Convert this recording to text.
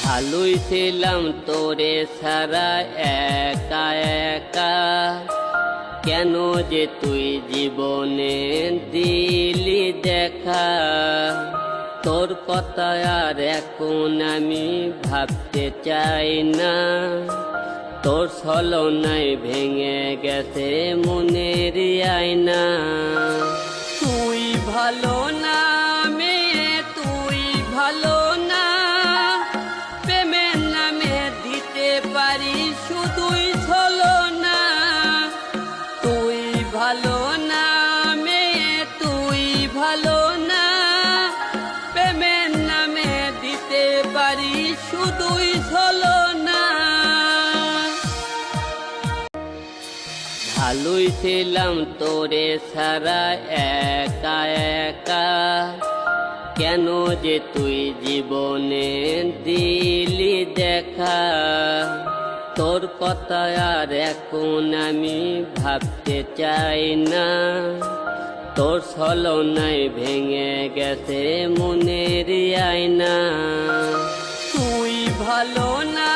ভালোই ছিলাম তোরে ছাড়া একা একা, কেন যে তুই জীবনে দিলি দেখা। তোর কথা আর এখন আমি ভাবতে চাই না, তোর ছলনায় ভেঙে গেছে মনের আয়না। তুই ভালো না মেয়ে, তুই ভালো না, প্রেমের নামে দিতে পারি শুধুই ছলনা। তুই ভালো না মেয়ে, তুই ভালো না, প্রেমের নামে দিতে পারি শুধুই ছলনা। ভালোই ছিলাম তোরে ছাড়া একা একা, কেন যে তুই জীবনে দিলি দেখা। তোর কথা আর এখন আমি ভাবতে চাই না, তোর ছলনায় ভেঙে গেছে মনের আয়না। তুই ভালো না